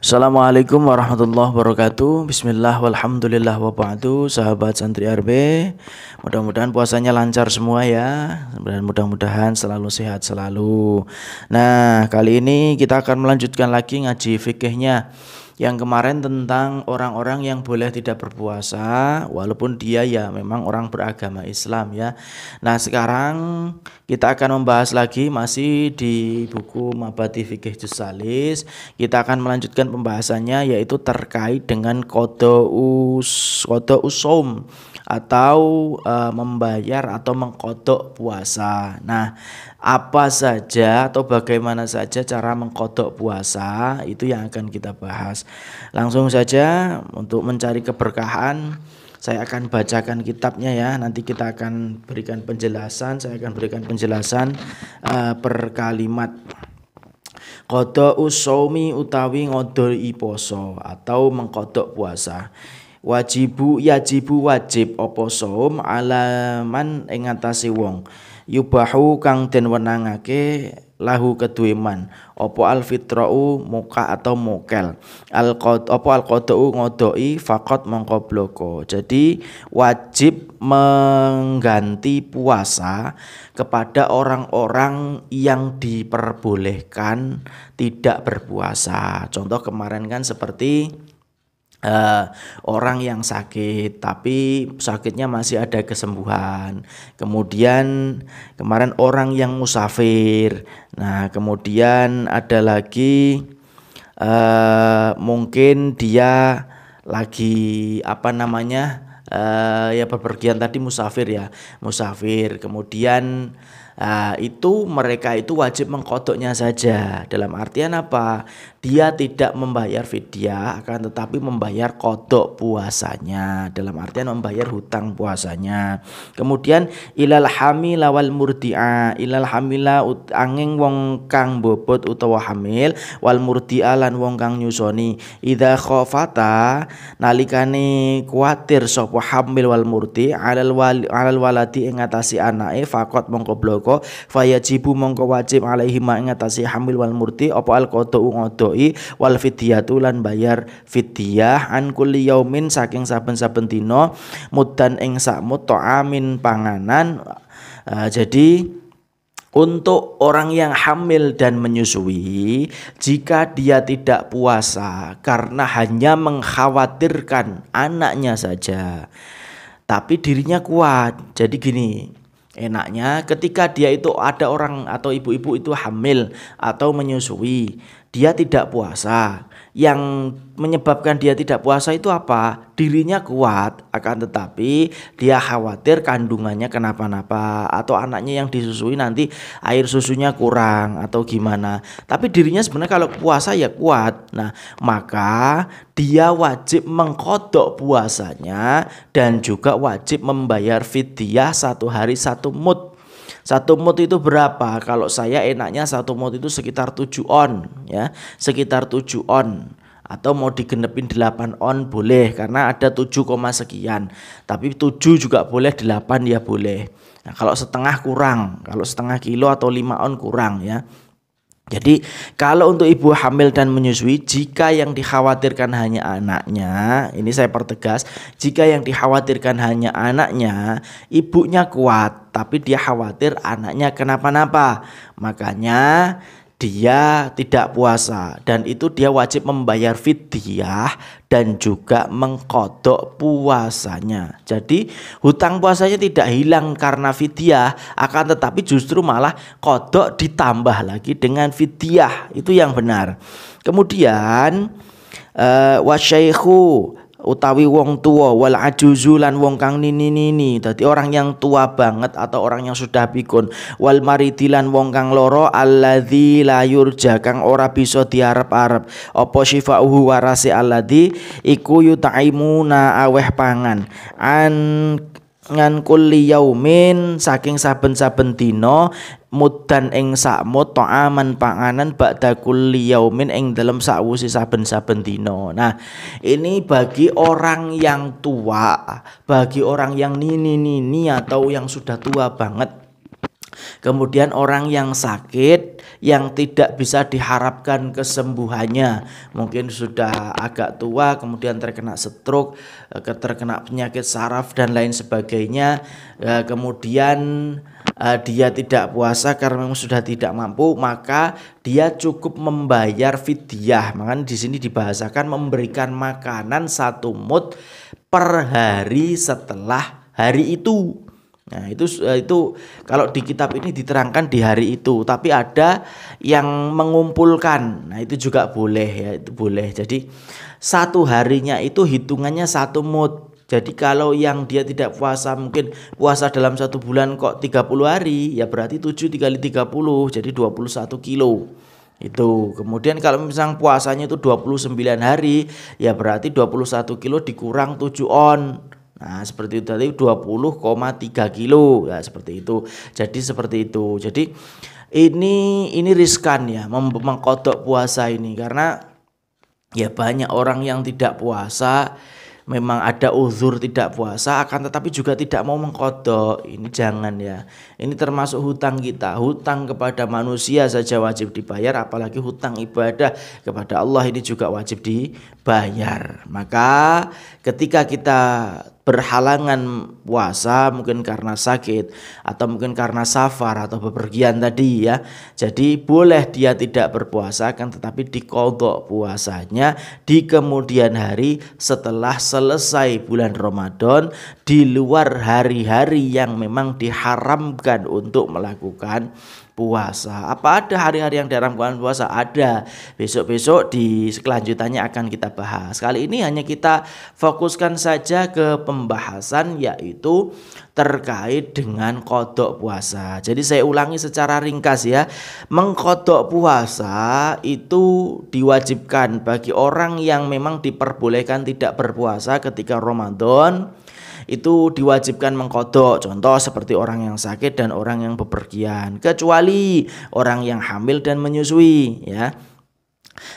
Assalamualaikum warahmatullahi wabarakatuh. Bismillah walhamdulillah wa ba'du. Sahabat santri RB, mudah-mudahan puasanya lancar semua ya, dan mudah-mudahan selalu sehat selalu. Nah, kali ini kita akan melanjutkan lagi ngaji fikihnya yang kemarin tentang orang-orang yang boleh tidak berpuasa walaupun dia ya memang orang beragama Islam ya. Nah, sekarang kita akan membahas lagi masih di buku Mabadi Fikih Juz Salis. Kita akan melanjutkan pembahasannya yaitu terkait dengan qada usum atau membayar atau mengkodok puasa. Nah, apa saja atau bagaimana saja cara mengkodok puasa itu yang akan kita bahas. Langsung saja untuk mencari keberkahan saya akan bacakan kitabnya ya. Nanti kita akan berikan penjelasan. Saya akan berikan penjelasan per kalimat. Qada usaumi utawi ngodoi poso atau mengkodok puasa. Yajibu wajib apa saum alaman ing atase wong yubahu kang den wenangake lahu kedue man apa alfitrau muka atau mokel alqadau ngodoi faqat mongko bloko. Jadi wajib mengganti puasa kepada orang-orang yang diperbolehkan tidak berpuasa. Contoh kemarin kan seperti orang yang sakit tapi sakitnya masih ada kesembuhan. Kemudian kemarin orang yang musafir. Nah, kemudian ada lagi mungkin dia lagi ya bepergian tadi musafir. Kemudian itu mereka itu wajib mengkodoknya saja. Dalam artian apa? Dia tidak membayar fidyah akan tetapi membayar kodok puasanya. Dalam artian membayar hutang puasanya. Kemudian ilal hamila wal murdi'a. Ilal hamila angin wong kang bobot utawa hamil wal murdi'a lan wong kang nyusoni. Idza khafata nalikane kuatir sapa hamil wal murdi alal waladi ing atase anake faqat mongko bloko fayajibu mongko wajib alaihi ma ing atase hamil wal murdi apa al qada'u ngodoi wal fidyatu lan bayar fidyah an kulli yaumin saking saben-saben dina muddan ing sak mud ta'amin panganan. Jadi untuk orang yang hamil dan menyusui, jika dia tidak puasa karena hanya mengkhawatirkan anaknya saja, tapi dirinya kuat. Jadi gini, enaknya ketika dia itu ada orang atau ibu-ibu itu hamil atau menyusui, dia tidak puasa. Yang menyebabkan dia tidak puasa itu apa? Dirinya kuat, akan tetapi dia khawatir kandungannya kenapa-napa atau anaknya yang disusui nanti air susunya kurang atau gimana. Tapi dirinya sebenarnya kalau puasa ya kuat. Nah, maka dia wajib mengkodok puasanya dan juga wajib membayar fidyah 1 hari 1 mud. 1 mud itu berapa? Kalau saya enaknya 1 mud itu sekitar 7 on ya, sekitar 7 on. Atau mau digenepin 8 on boleh karena ada 7, sekian. Tapi 7 juga boleh, 8 ya boleh. Nah, kalau setengah kurang, kalau setengah kilo atau 5 on kurang ya. Jadi kalau untuk ibu hamil dan menyusui, jika yang dikhawatirkan hanya anaknya, ini saya pertegas, jika yang dikhawatirkan hanya anaknya, ibunya kuat, tapi dia khawatir anaknya kenapa-napa, makanya dia tidak puasa dan itu dia wajib membayar fidyah dan juga mengkodok puasanya. Jadi hutang puasanya tidak hilang karena fidyah, akan tetapi justru malah kodok ditambah lagi dengan fidyah. Itu yang benar. Kemudian wasyaikhu utawi wong tua wal ajuzu lan wong kang nini. Dadi orang yang tua banget atau orang yang sudah pikun, wal maridilan wong kang loro alladzi la yurja kang ora bisa diarep-arep apa syifauhu warase alladzi iku yutaimuna aweh pangan ngan kulli yaumin saking saben-saben dina muddan ing sak mud ta'aman panganan ba'da kulli yaumin ing dalem sakwuse saben-saben dina. Nah, ini bagi orang yang tua, bagi orang yang nini atau yang sudah tua banget. Kemudian orang yang sakit yang tidak bisa diharapkan kesembuhannya, mungkin sudah agak tua kemudian terkena stroke, terkena penyakit saraf dan lain sebagainya, kemudian dia tidak puasa karena memang sudah tidak mampu, maka dia cukup membayar fidyah. Makanya di sini dibahasakan memberikan makanan 1 mud per hari setelah hari itu. Nah, itu kalau di kitab ini diterangkan di hari itu, tapi ada yang mengumpulkan. Nah, itu juga boleh ya, itu boleh. Jadi 1 harinya itu hitungannya 1 mud. Jadi kalau yang dia tidak puasa, mungkin puasa dalam 1 bulan kok 30 hari, ya berarti 7 dikali 30 jadi 21 kilo. Itu. Kemudian kalau misalnya puasanya itu 29 hari, ya berarti 21 kilo dikurang 7 on. Nah, seperti itu tadi 20,3 kilo. Ya, seperti itu. Jadi seperti itu. Jadi ini riskan ya mengkodok puasa ini, karena ya banyak orang yang tidak puasa, memang ada uzur tidak puasa, akan tetapi juga tidak mau mengkodok. Ini jangan ya. Ini termasuk hutang kita. Hutang kepada manusia saja wajib dibayar, apalagi hutang ibadah kepada Allah ini juga wajib dibayar. Maka ketika kita berhalangan puasa, mungkin karena sakit atau mungkin karena safar atau bepergian tadi ya, jadi boleh dia tidak berpuasa, kan tetapi diqadha puasanya di kemudian hari setelah selesai bulan Ramadan, di luar hari-hari yang memang diharamkan untuk melakukan puasa. Apa ada hari-hari yang diharamkan puasa? Ada. Besok-besok di kelanjutannya akan kita bahas. Kali ini hanya kita fokuskan saja ke pembahasan yaitu terkait dengan qadha puasa. Jadi saya ulangi secara ringkas ya. Mengqadha puasa itu diwajibkan bagi orang yang memang diperbolehkan tidak berpuasa ketika Ramadan. Itu diwajibkan mengqadha, contoh seperti orang yang sakit dan orang yang bepergian, kecuali orang yang hamil dan menyusui ya.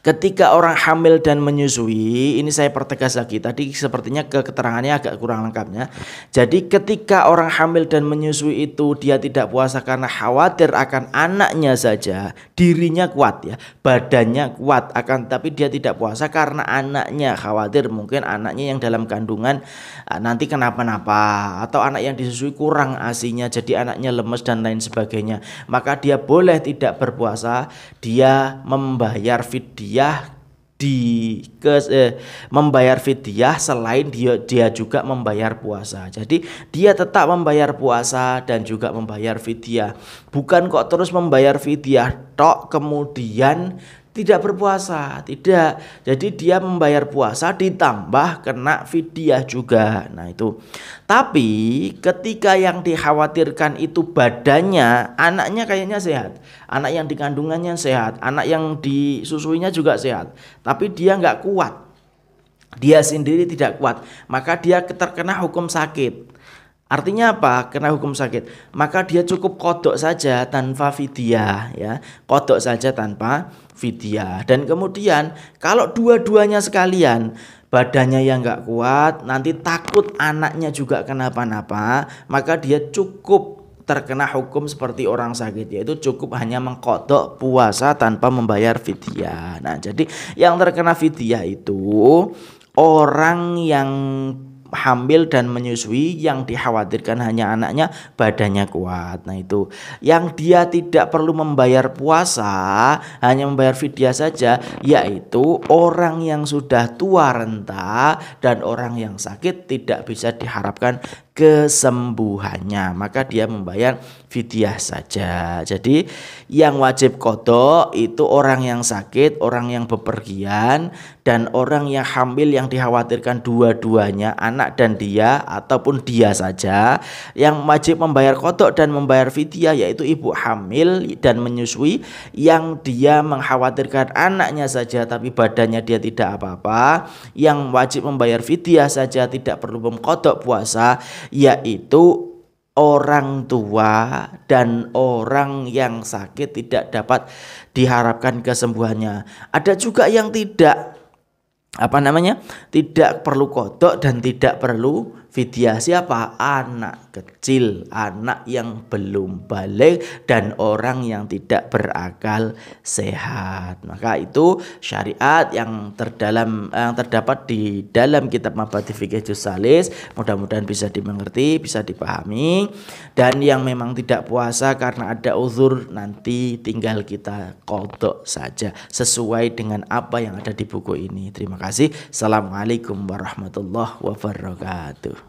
Ketika orang hamil dan menyusui, ini saya pertegas lagi, tadi sepertinya keterangannya agak kurang lengkapnya. Jadi ketika orang hamil dan menyusui itu dia tidak puasa karena khawatir akan anaknya saja, dirinya kuat ya, badannya kuat, akan tapi dia tidak puasa karena anaknya, khawatir mungkin anaknya yang dalam kandungan nanti kenapa-napa, atau anak yang disusui kurang ASI-nya jadi anaknya lemes dan lain sebagainya, maka dia boleh tidak berpuasa, dia membayar fidyah membayar fidyah selain dia juga membayar puasa. Jadi dia tetap membayar puasa dan juga membayar fidyah. Bukan kok terus membayar fidyah tok kemudian tidak berpuasa, tidak. Jadi dia membayar puasa ditambah kena fidyah juga. Nah itu. Tapi ketika yang dikhawatirkan itu badannya, anaknya kayaknya sehat, anak yang dikandungannya sehat, anak yang disusuinya juga sehat, tapi dia nggak kuat, dia sendiri tidak kuat, maka dia terkena hukum sakit. Artinya apa? Kena hukum sakit. Maka dia cukup qadha saja tanpa fidyah ya. Qadha saja tanpa fidyah. Dan kemudian kalau dua-duanya sekalian, badannya yang enggak kuat, nanti takut anaknya juga kenapa-napa, maka dia cukup terkena hukum seperti orang sakit, yaitu cukup hanya mengqadha puasa tanpa membayar fidyah. Nah, jadi yang terkena fidyah itu orang yang hamil dan menyusui yang dikhawatirkan hanya anaknya badannya kuat. Nah itu yang dia tidak perlu membayar puasa, hanya membayar fidyah saja, yaitu orang yang sudah tua renta dan orang yang sakit tidak bisa diharapkan kesembuhannya, maka dia membayar fidyah saja. Jadi yang wajib qadha itu orang yang sakit, orang yang bepergian, dan orang yang hamil yang dikhawatirkan dua-duanya, anak dan dia ataupun dia saja. Yang wajib membayar qadha dan membayar fidyah yaitu ibu hamil dan menyusui yang dia mengkhawatirkan anaknya saja tapi badannya dia tidak apa-apa. Yang wajib membayar fidyah saja, tidak perlu mengqadha puasa, yaitu orang tua dan orang yang sakit tidak dapat diharapkan kesembuhannya. Ada juga yang tidak tidak perlu qadha dan tidak perlu Fidyah siapa? Anak kecil, anak yang belum balik dan orang yang tidak berakal sehat. Maka itu syariat yang terdapat di dalam kitab Mabadi Fikih Juz Salis, mudah-mudahan bisa dimengerti, bisa dipahami. Dan yang memang tidak puasa karena ada uzur, nanti tinggal kita qodok saja sesuai dengan apa yang ada di buku ini. Terima kasih. Assalamualaikum warahmatullahi wabarakatuh.